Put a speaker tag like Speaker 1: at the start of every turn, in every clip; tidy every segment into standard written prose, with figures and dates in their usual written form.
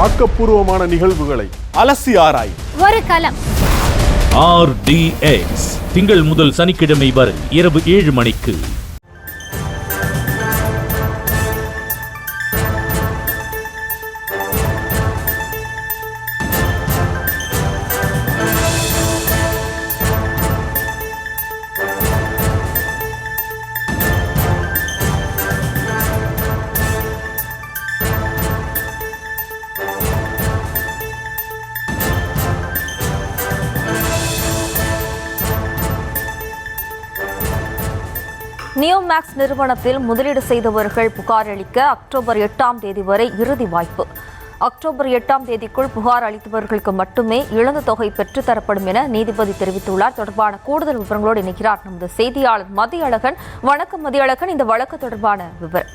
Speaker 1: ஆக்கப்பூர்வமான நிகழ்வுகளை அலசி ஆராய்
Speaker 2: ஒரு களம்.
Speaker 3: RDX திங்கள் முதல் சனிக்கிழமை வரை இரவு 7 மணிக்கு.
Speaker 2: நியோமேக்ஸ் நிறுவனத்தில் முதலீடு செய்தவர்கள் புகார் அளிக்க அக்டோபர் 8ஆம் தேதி வரை இறுதி வாய்ப்பு. அக்டோபர் 8ஆம் தேதிக்குள் புகார் அளித்தவர்களுக்கு மட்டுமே இழந்த தொகை பெற்றுத்தரப்படும் என நீதிபதி தெரிவித்துள்ளார். தொடர்பான கூடுதல் விவரங்களோடு இணைக்கிறார் நமது செய்தியாளர் மதியழகன். வணக்கம் மதியழகன், இந்த வழக்கு தொடர்பான விவரம்.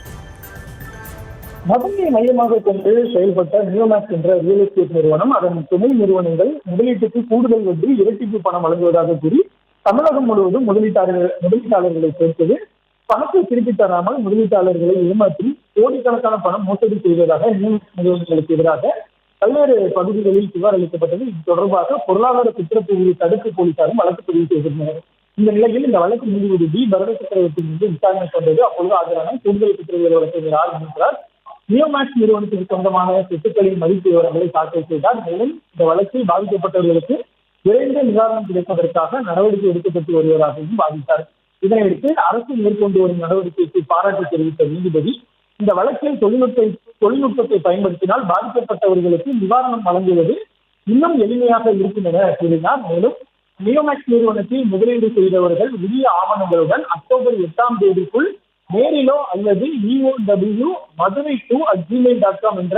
Speaker 4: மதுரையை மையமாக கொண்டு செயல்பட்ட நியோமேக்ஸ் என்ற ரியல் எஸ்டேட் நிறுவனம் அதன் துணை நிறுவனங்கள் முதலீட்டுக்கு கூடுதல் வட்டி இரட்டிப்பு பணம் வழங்குவதாக கூறி தமிழகம் முழுவதும் முதலீட்டாளர்களை சேர்த்தது. பணத்தை திருப்பி தராமல் முதலீட்டாளர்களை ஏமாற்றி கோடிக்கணக்கான பணம் மோசடி செய்வதாக நிறுவனங்களுக்கு எதிராக பல்வேறு பகுதிகளில் புகார் அளிக்கப்பட்டது. இது தொடர்பாக பொருளாதார குற்றப்பிரிவு தடுப்பு போலீசாரும் வழக்கு பதிவு செய்திருந்தனர். இந்த நிலையில் இந்த வழக்கு நீதிபதி டி பரத சக்கரவர்த்தி மீது விசாரணை கொண்டது. அப்பொழுது ஆஜரான கூடுதல் குற்றவியல் வழக்கறிஞர் ஆர் மணிக்கிறார் நியோமேக்ஸ் நிறுவனத்திற்கு சொந்தமான சொத்துக்களின் மதிப்பு விவரங்களை தாக்கல் செய்தார். மேலும் இந்த வழக்கில் பாதிக்கப்பட்டவர்களுக்கு விரைந்த நிவாரணம் கிடைப்பதற்காக நடவடிக்கை எடுக்கப்பட்டு வருவதாகவும் வாதிட்டார். இதனையடுத்து அரசு மேற்கொண்டு வரும் நடவடிக்கைக்கு பாராட்டு தெரிவித்த நீதிபதி இந்த வழக்கில் தொழில்நுட்பத்தை பயன்படுத்தினால் பாதிக்கப்பட்டவர்களுக்கு நிவாரணம் வழங்குவது இன்னும் எளிமையாக இருக்கும் என கூறினார். மேலும் நியோமேக்ஸ் நிறுவனத்தில் முதலீடு செய்தவர்கள் உரிய ஆவணங்களுடன் அக்டோபர் 8ஆம் தேதிக்குள் நேரிலோ அல்லது eow@madurai2@gmail.com என்ற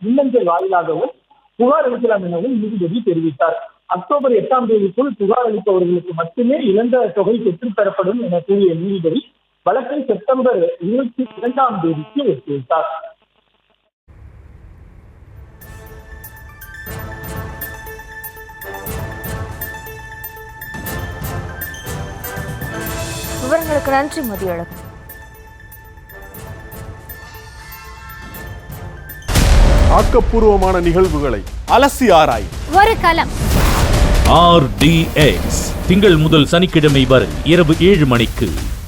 Speaker 4: மின்னஞ்சல் வாயிலாகவும் புகார் அளிக்கலாம் எனவும் நீதிபதி தெரிவித்தார். அக்டோபர் 8ஆம் தேதிக்குள் புகார் அளிப்பவர்களுக்கு மட்டுமே இழந்த தொகை பெற்றுத்தரப்படும் என கூறிய நீதிபதி வழக்கை செப்டம்பர் 22ஆம் தேதிக்கு ஒத்திவைத்தார்.
Speaker 2: விவரங்களுக்கு நன்றி மதியழகன்.
Speaker 1: ஆக்கப்பூர்வமான நிகழ்வுகளை அலசி ஆராய்
Speaker 2: ஒரு களம்.
Speaker 3: RDX திங்கள் முதல் சனிக்கிழமை வரை இரவு 7 மணிக்கு.